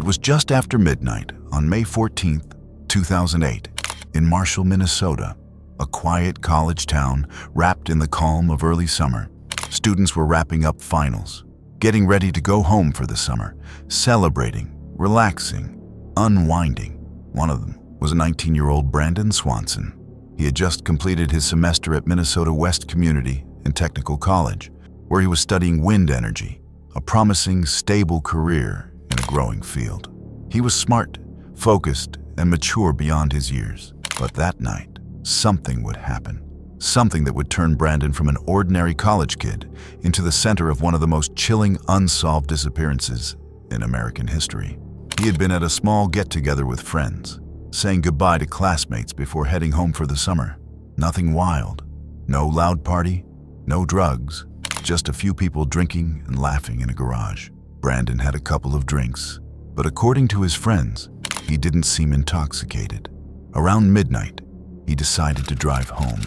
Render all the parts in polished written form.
It was just after midnight on May 14, 2008, in Marshall, Minnesota, a quiet college town wrapped in the calm of early summer. Students were wrapping up finals, getting ready to go home for the summer, celebrating, relaxing, unwinding. One of them was a 19-year-old Brandon Swanson. He had just completed his semester at Minnesota West Community and Technical College, where he was studying wind energy, a promising, stable career in a growing field. He was smart, focused, and mature beyond his years. But that night, something would happen. Something that would turn Brandon from an ordinary college kid into the center of one of the most chilling unsolved disappearances in American history. He had been at a small get-together with friends, saying goodbye to classmates before heading home for the summer. Nothing wild, no loud party, no drugs, just a few people drinking and laughing in a garage. Brandon had a couple of drinks, but according to his friends, he didn't seem intoxicated. Around midnight, he decided to drive home.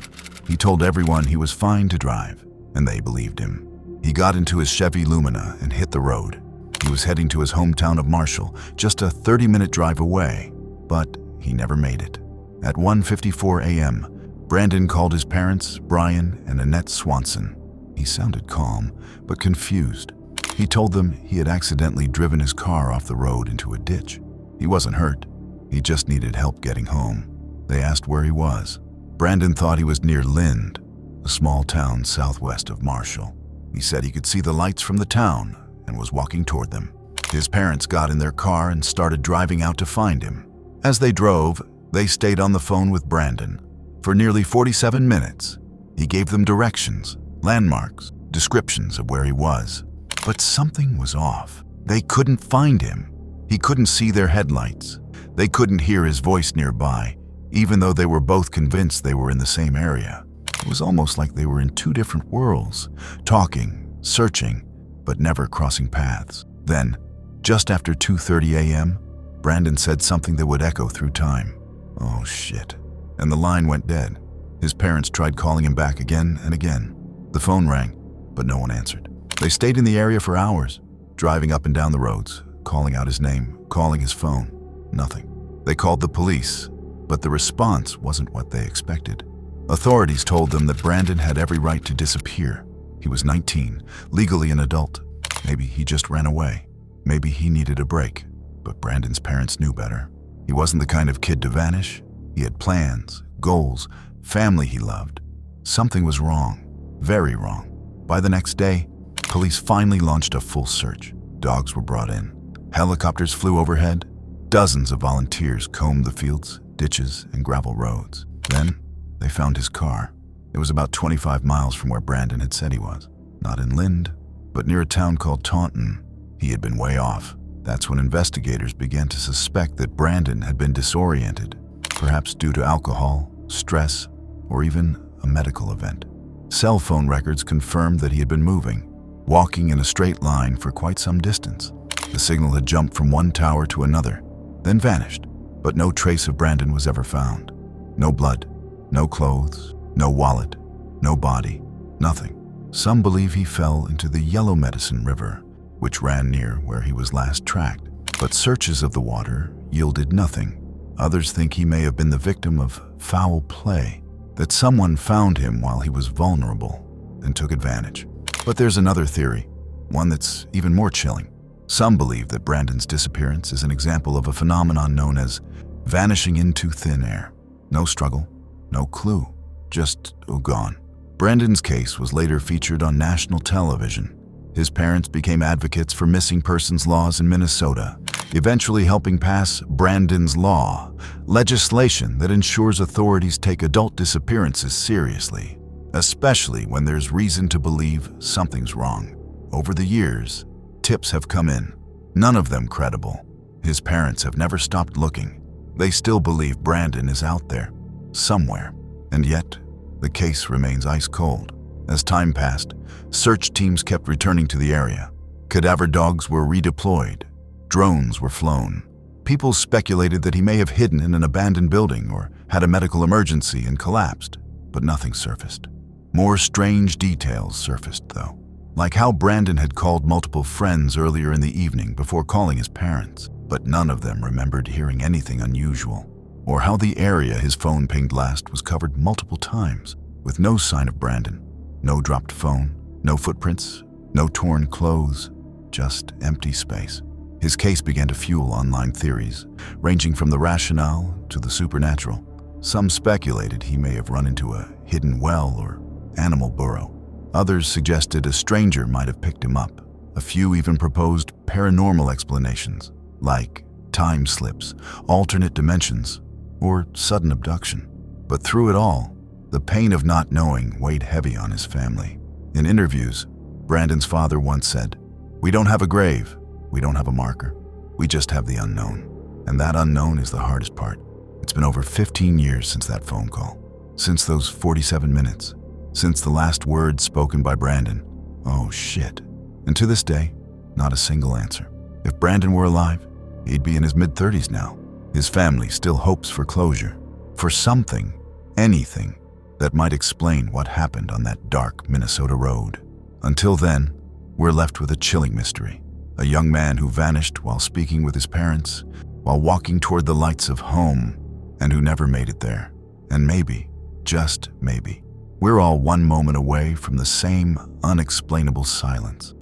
He told everyone he was fine to drive, and they believed him. He got into his Chevy Lumina and hit the road. He was heading to his hometown of Marshall, just a 30-minute drive away, but he never made it. At 1:54 a.m., Brandon called his parents, Brian and Annette Swanson. He sounded calm, but confused. He told them he had accidentally driven his car off the road into a ditch. He wasn't hurt. He just needed help getting home. They asked where he was. Brandon thought he was near Lind, a small town southwest of Marshall. He said he could see the lights from the town and was walking toward them. His parents got in their car and started driving out to find him. As they drove, they stayed on the phone with Brandon. For nearly 47 minutes, he gave them directions, landmarks, descriptions of where he was. But something was off. They couldn't find him. He couldn't see their headlights. They couldn't hear his voice nearby, even though they were both convinced they were in the same area. It was almost like they were in two different worlds, talking, searching, but never crossing paths. Then, just after 2:30 a.m., Brandon said something that would echo through time. "Oh shit." And the line went dead. His parents tried calling him back again and again. The phone rang, but no one answered. They stayed in the area for hours, driving up and down the roads, calling out his name, calling his phone. Nothing. They called the police, but the response wasn't what they expected. Authorities told them that Brandon had every right to disappear. He was 19, legally an adult. Maybe he just ran away. Maybe he needed a break. But Brandon's parents knew better. He wasn't the kind of kid to vanish. He had plans, goals, family he loved. Something was wrong, very wrong. By the next day, police finally launched a full search. Dogs were brought in. Helicopters flew overhead. Dozens of volunteers combed the fields, ditches, and gravel roads. Then, they found his car. It was about 25 miles from where Brandon had said he was. Not in Lind, but near a town called Taunton. He had been way off. That's when investigators began to suspect that Brandon had been disoriented, perhaps due to alcohol, stress, or even a medical event. Cell phone records confirmed that he had been moving, walking in a straight line for quite some distance. The signal had jumped from one tower to another, then vanished, but no trace of Brandon was ever found. No blood, no clothes, no wallet, no body, nothing. Some believe he fell into the Yellow Medicine River, which ran near where he was last tracked, but searches of the water yielded nothing. Others think he may have been the victim of foul play, that someone found him while he was vulnerable and took advantage. But there's another theory, one that's even more chilling. Some believe that Brandon's disappearance is an example of a phenomenon known as vanishing into thin air. No struggle, no clue, just gone. Brandon's case was later featured on national television. His parents became advocates for missing persons laws in Minnesota, eventually helping pass Brandon's Law, legislation that ensures authorities take adult disappearances seriously, especially when there's reason to believe something's wrong. Over the years, tips have come in, none of them credible. His parents have never stopped looking. They still believe Brandon is out there, somewhere, and yet the case remains ice cold. As time passed, search teams kept returning to the area. Cadaver dogs were redeployed. Drones were flown. People speculated that he may have hidden in an abandoned building or had a medical emergency and collapsed, but nothing surfaced. More strange details surfaced, though, like how Brandon had called multiple friends earlier in the evening before calling his parents. but none of them remembered hearing anything unusual, or how the area his phone pinged last was covered multiple times, with no sign of Brandon. No dropped phone, no footprints, no torn clothes, just empty space. His case began to fuel online theories, ranging from the rationale to the supernatural. Some speculated he may have run into a hidden well or animal burrow. Others suggested a stranger might have picked him up. A few even proposed paranormal explanations, like time slips, alternate dimensions, or sudden abduction. But through it all, the pain of not knowing weighed heavy on his family. In interviews, Brandon's father once said, "We don't have a grave, we don't have a marker, we just have the unknown." And that unknown is the hardest part. It's been over 15 years since that phone call, since those 47 minutes, since the last words spoken by Brandon. Oh shit. And to this day, not a single answer. If Brandon were alive, he'd be in his mid-30s now. His family still hopes for closure, for something, anything, that might explain what happened on that dark Minnesota road. Until then, we're left with a chilling mystery. A young man who vanished while speaking with his parents, while walking toward the lights of home, and who never made it there. And maybe, just maybe, we're all one moment away from the same unexplainable silence.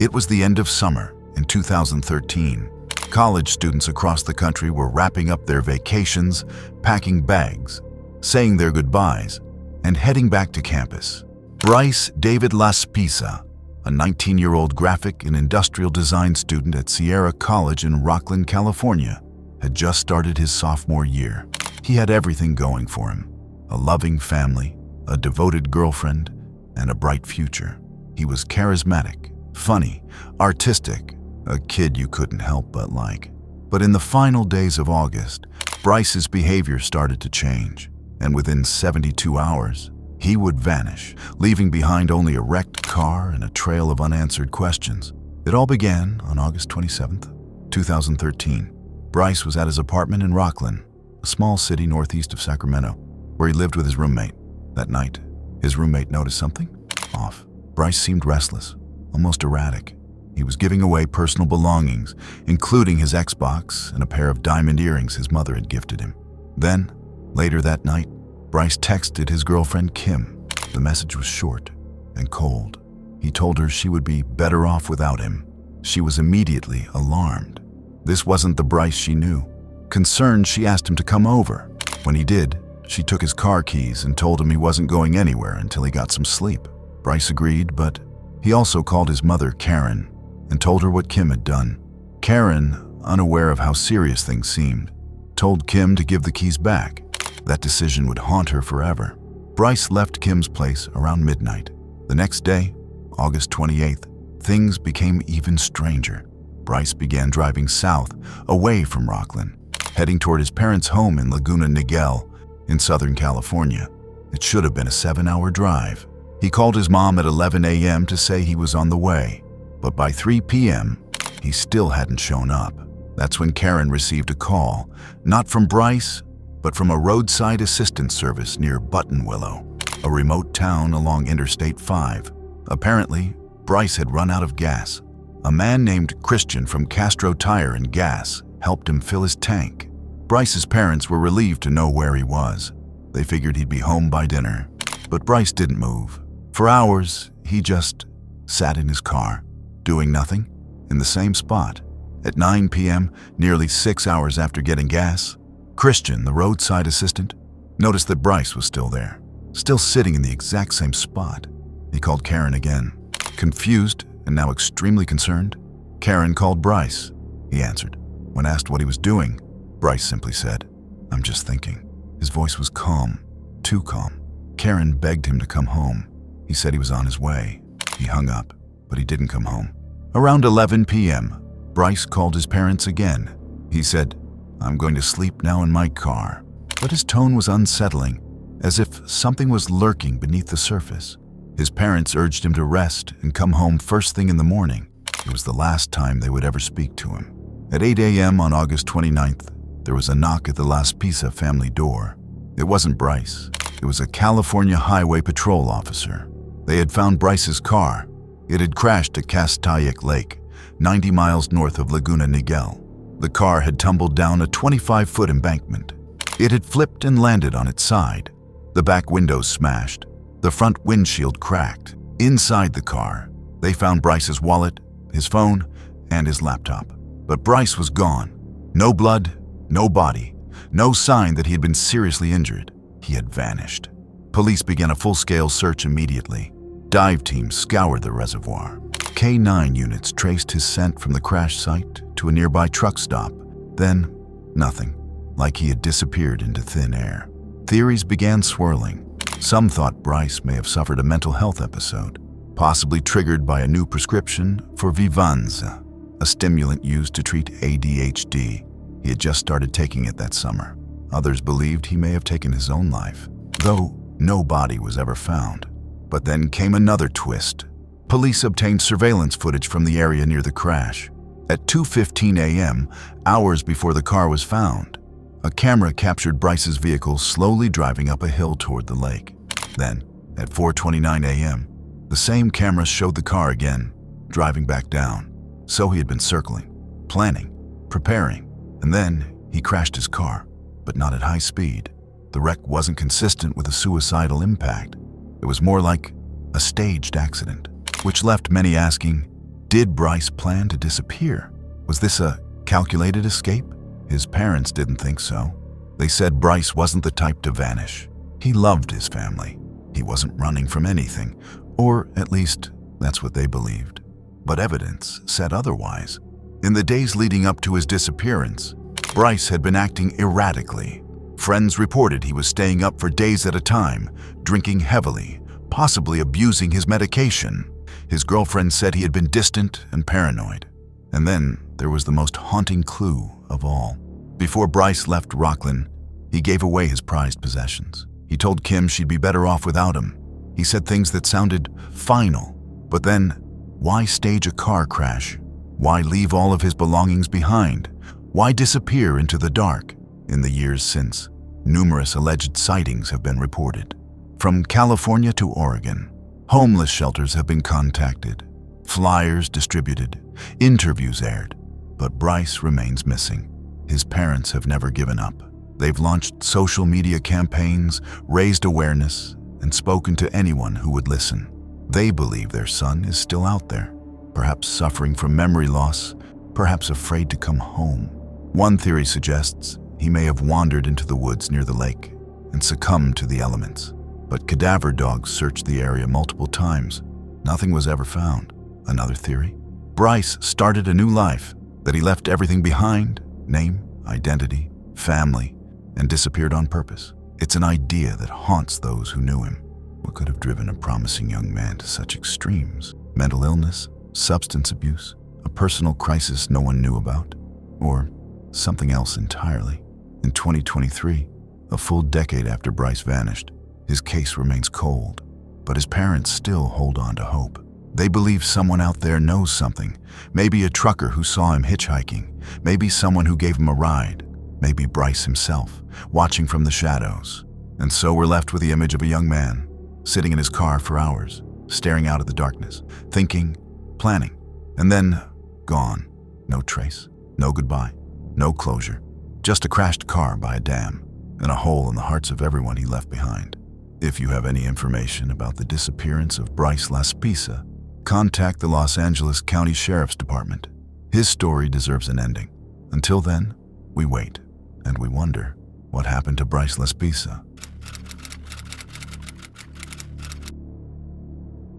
It was the end of summer in 2013. College students across the country were wrapping up their vacations, packing bags, saying their goodbyes, and heading back to campus. Bryce David Laspisa, a 19-year-old graphic and industrial design student at Sierra College in Rocklin, California, had just started his sophomore year. He had everything going for him: a loving family, a devoted girlfriend, and a bright future. He was charismatic, funny, artistic, a kid you couldn't help but like. But in the final days of August, Bryce's behavior started to change, and within 72 hours, he would vanish, leaving behind only a wrecked car and a trail of unanswered questions. It all began on August 27th, 2013. Bryce was at his apartment in Rocklin, a small city northeast of Sacramento, where he lived with his roommate. That night, his roommate noticed something off. Bryce seemed restless, almost erratic. He was giving away personal belongings, including his Xbox and a pair of diamond earrings his mother had gifted him. Then, later that night, Bryce texted his girlfriend Kim. The message was short and cold. He told her she would be better off without him. She was immediately alarmed. This wasn't the Bryce she knew. Concerned, she asked him to come over. When he did, she took his car keys and told him he wasn't going anywhere until he got some sleep. Bryce agreed, but he also called his mother, Karen, and told her what Kim had done. Karen, unaware of how serious things seemed, told Kim to give the keys back. That decision would haunt her forever. Bryce left Kim's place around midnight. The next day, August 28th, things became even stranger. Bryce began driving south, away from Rocklin, heading toward his parents' home in Laguna Niguel in Southern California. It should have been a 7-hour drive. He called his mom at 11 a.m. to say he was on the way, but by 3 p.m., he still hadn't shown up. That's when Karen received a call, not from Bryce, but from a roadside assistance service near Buttonwillow, a remote town along Interstate 5. Apparently, Bryce had run out of gas. A man named Christian from Castro Tire and Gas helped him fill his tank. Bryce's parents were relieved to know where he was. They figured he'd be home by dinner. But Bryce didn't move. For hours, he just sat in his car, doing nothing, in the same spot. At 9 p.m., nearly 6 hours after getting gas, Christian, the roadside assistant, noticed that Bryce was still there, still sitting in the exact same spot. He called Karen again. Confused and now extremely concerned, Karen called Bryce. He answered. When asked what he was doing, Bryce simply said, "I'm just thinking." His voice was calm, too calm. Karen begged him to come home. He said he was on his way. He hung up, but he didn't come home. Around 11 p.m., Bryce called his parents again. He said, "I'm going to sleep now in my car." But his tone was unsettling, as if something was lurking beneath the surface. His parents urged him to rest and come home first thing in the morning. It was the last time they would ever speak to him. At 8 a.m. on August 29th, there was a knock at the Laspisa family door. It wasn't Bryce. It was a California Highway Patrol officer. They had found Bryce's car, It had crashed at Castayek Lake, 90 miles north of Laguna Niguel. The car had tumbled down a 25-foot embankment. It had flipped and landed on its side. The back windows smashed. The front windshield cracked. Inside the car, they found Bryce's wallet, his phone, and his laptop. But Bryce was gone. No blood, no body, no sign that he had been seriously injured. He had vanished. Police began a full-scale search immediately. Dive teams scoured the reservoir. K9 units traced his scent from the crash site to a nearby truck stop. Then, nothing. Like he had disappeared into thin air. Theories began swirling. Some thought Bryce may have suffered a mental health episode, possibly triggered by a new prescription for Vivanza, a stimulant used to treat ADHD. He had just started taking it that summer. Others believed he may have taken his own life, though no body was ever found. But then came another twist. Police obtained surveillance footage from the area near the crash. At 2:15 a.m., hours before the car was found, a camera captured Bryce's vehicle slowly driving up a hill toward the lake. Then, at 4:29 a.m., the same camera showed the car again, driving back down. So he had been circling, planning, preparing, and then he crashed his car, but not at high speed. The wreck wasn't consistent with a suicidal impact. It was more like a staged accident, which left many asking, did Bryce plan to disappear? Was this a calculated escape? His parents didn't think so. They said Bryce wasn't the type to vanish. He loved his family. He wasn't running from anything, or at least that's what they believed. But evidence said otherwise. In the days leading up to his disappearance, Bryce had been acting erratically. Friends reported he was staying up for days at a time, drinking heavily, possibly abusing his medication. His girlfriend said he had been distant and paranoid. And then there was the most haunting clue of all. Before Bryce left Rockland, he gave away his prized possessions. He told Kim she'd be better off without him. He said things that sounded final. But then, why stage a car crash? Why leave all of his belongings behind? Why disappear into the dark? In the years since, numerous alleged sightings have been reported. From California to Oregon, homeless shelters have been contacted, flyers distributed, interviews aired, but Bryce remains missing. His parents have never given up. They've launched social media campaigns, raised awareness, and spoken to anyone who would listen. They believe their son is still out there, perhaps suffering from memory loss, perhaps afraid to come home. One theory suggests he may have wandered into the woods near the lake and succumbed to the elements. But cadaver dogs searched the area multiple times. Nothing was ever found. Another theory? Bryce started a new life, that he left everything behind, name, identity, family, and disappeared on purpose. It's an idea that haunts those who knew him. What could have driven a promising young man to such extremes? Mental illness, substance abuse, a personal crisis no one knew about, or something else entirely? In 2023, a full decade after Bryce vanished, his case remains cold, but his parents still hold on to hope. They believe someone out there knows something, maybe a trucker who saw him hitchhiking, maybe someone who gave him a ride, maybe Bryce himself, watching from the shadows. And so we're left with the image of a young man, sitting in his car for hours, staring out at the darkness, thinking, planning, and then gone. No trace, no goodbye, no closure. Just a crashed car by a dam, and a hole in the hearts of everyone he left behind. If you have any information about the disappearance of Bryce Laspisa, contact the Los Angeles County Sheriff's Department. His story deserves an ending. Until then, we wait, and we wonder what happened to Bryce Laspisa.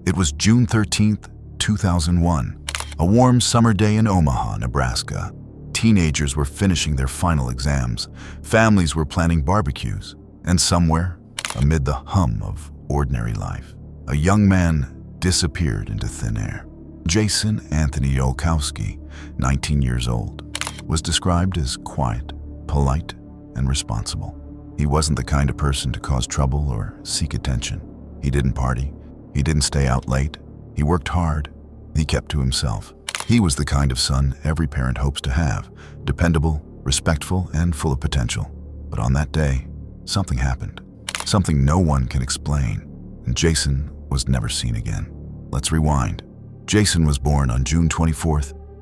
It was June 13th, 2001, a warm summer day in Omaha, Nebraska. Teenagers were finishing their final exams, families were planning barbecues, and somewhere, amid the hum of ordinary life, a young man disappeared into thin air. Jason Anthony Jolkowski, 19 years old, was described as quiet, polite, and responsible. He wasn't the kind of person to cause trouble or seek attention. He didn't party. He didn't stay out late. He worked hard. He kept to himself. He was the kind of son every parent hopes to have, dependable, respectful, and full of potential. But on that day, something happened. Something no one can explain, and Jason was never seen again. Let's rewind. Jason was born on June 24,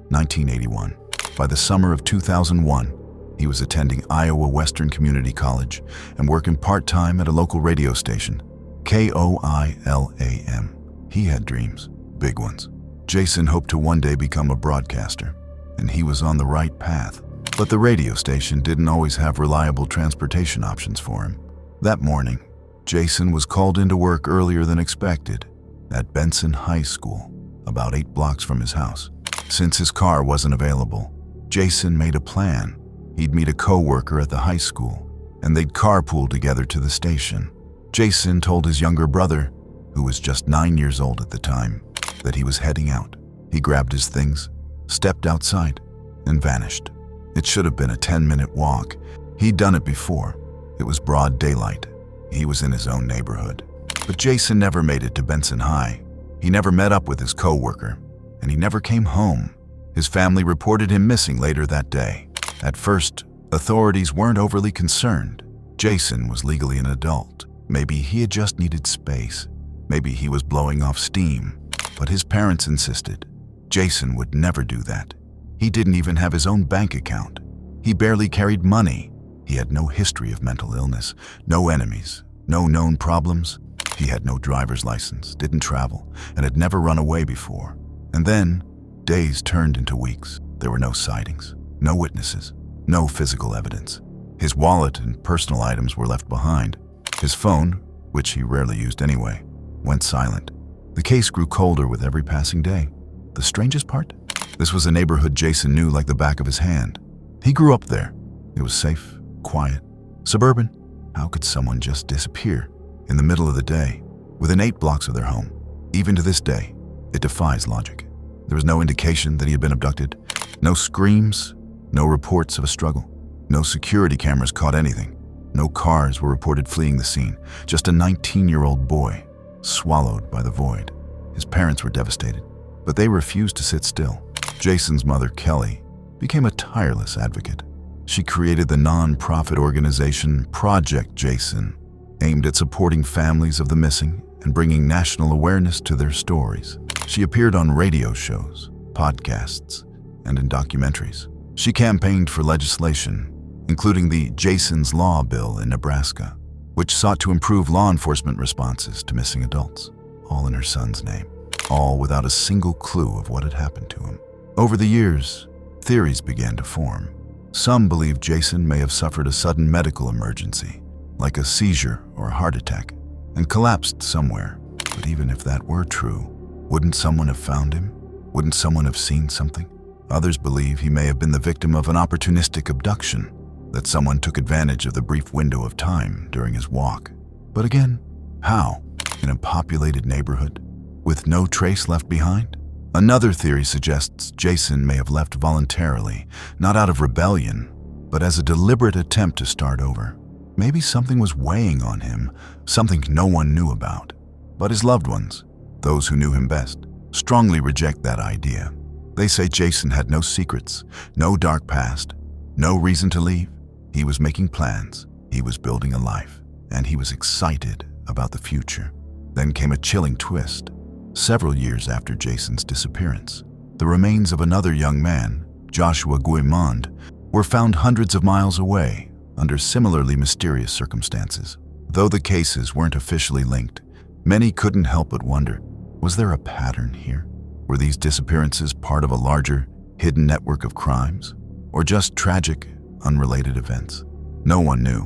1981. By the summer of 2001, he was attending Iowa Western Community College and working part-time at a local radio station, KOILAM. He had dreams, big ones. Jason hoped to one day become a broadcaster, and he was on the right path. But the radio station didn't always have reliable transportation options for him. That morning, Jason was called into work earlier than expected at Benson High School, about 8 blocks from his house. Since his car wasn't available, Jason made a plan. He'd meet a co-worker at the high school, and they'd carpool together to the station. Jason told his younger brother, who was just 9 years old at the time, that he was heading out. He grabbed his things, stepped outside, and vanished. It should have been a 10-minute walk. He'd done it before. It was broad daylight. He was in his own neighborhood. But Jason never made it to Benson High. He never met up with his co-worker, and he never came home. His family reported him missing later that day. At first, authorities weren't overly concerned. Jason was legally an adult. Maybe he had just needed space. Maybe he was blowing off steam. But his parents insisted. Jason would never do that. He didn't even have his own bank account. He barely carried money. He had no history of mental illness, no enemies, no known problems. He had no driver's license, didn't travel, and had never run away before. And then, days turned into weeks. There were no sightings, no witnesses, no physical evidence. His wallet and personal items were left behind. His phone, which he rarely used anyway, went silent. The case grew colder with every passing day. The strangest part? This was a neighborhood Jason knew like the back of his hand. He grew up there. It was safe, quiet, suburban. How could someone just disappear in the middle of the day, within 8 blocks of their home? Even to this day, it defies logic. There was no indication that he had been abducted, no screams, no reports of a struggle. No security cameras caught anything. No cars were reported fleeing the scene. Just a 19-year-old boy, swallowed by the void. His parents were devastated, but they refused to sit still. Jason's mother, Kelly, became a tireless advocate. She created the non-profit organization Project Jason, aimed at supporting families of the missing and bringing national awareness to their stories. She appeared on radio shows, podcasts, and in documentaries. She campaigned for legislation, including the Jason's Law bill in Nebraska, which sought to improve law enforcement responses to missing adults, all in her son's name, all without a single clue of what had happened to him. Over the years, theories began to form. Some believed Jason may have suffered a sudden medical emergency, like a seizure or a heart attack, and collapsed somewhere. But even if that were true, wouldn't someone have found him? Wouldn't someone have seen something? Others believe he may have been the victim of an opportunistic abduction, that someone took advantage of the brief window of time during his walk. But again, how? In a populated neighborhood, with no trace left behind? Another theory suggests Jason may have left voluntarily, not out of rebellion, but as a deliberate attempt to start over. Maybe something was weighing on him, something no one knew about. But his loved ones, those who knew him best, strongly reject that idea. They say Jason had no secrets, no dark past, no reason to leave. He was making plans, he was building a life, and he was excited about the future. Then came a chilling twist. Several years after Jason's disappearance, the remains of another young man, Joshua Guimond, were found hundreds of miles away under similarly mysterious circumstances. Though the cases weren't officially linked, many couldn't help but wonder, was there a pattern here? Were these disappearances part of a larger, hidden network of crimes, or just tragic, unrelated events? No one knew,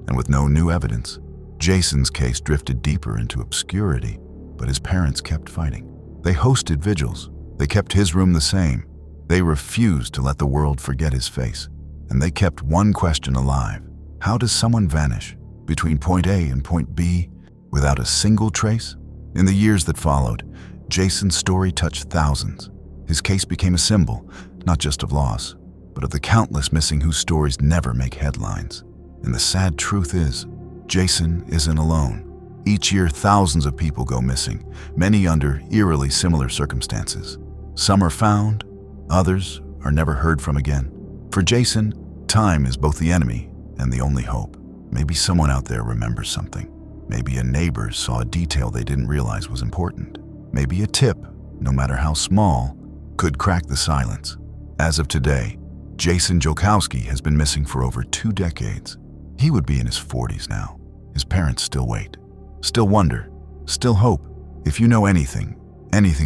and with no new evidence, Jason's case drifted deeper into obscurity. But his parents kept fighting. They hosted vigils. They kept his room the same. They refused to let the world forget his face. And they kept one question alive. How does someone vanish between point A and point B without a single trace? In the years that followed, Jason's story touched thousands. His case became a symbol, not just of loss, but of the countless missing whose stories never make headlines. And the sad truth is, Jason isn't alone. Each year, thousands of people go missing, many under eerily similar circumstances. Some are found, others are never heard from again. For Jason, time is both the enemy and the only hope. Maybe someone out there remembers something. Maybe a neighbor saw a detail they didn't realize was important. Maybe a tip no matter how small, could crack the silence. As of today, Jason Jolkowski has been missing for over 2 decades. He would be in his 40s now. His parents still wait, still wonder, still hope. If you know anything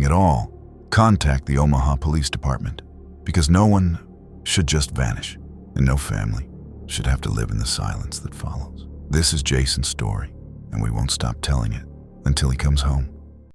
at all, contact the Omaha Police Department, because no one should just vanish, and no family should have to live in the silence that follows. This is Jason's story, and we won't stop telling it until he comes home.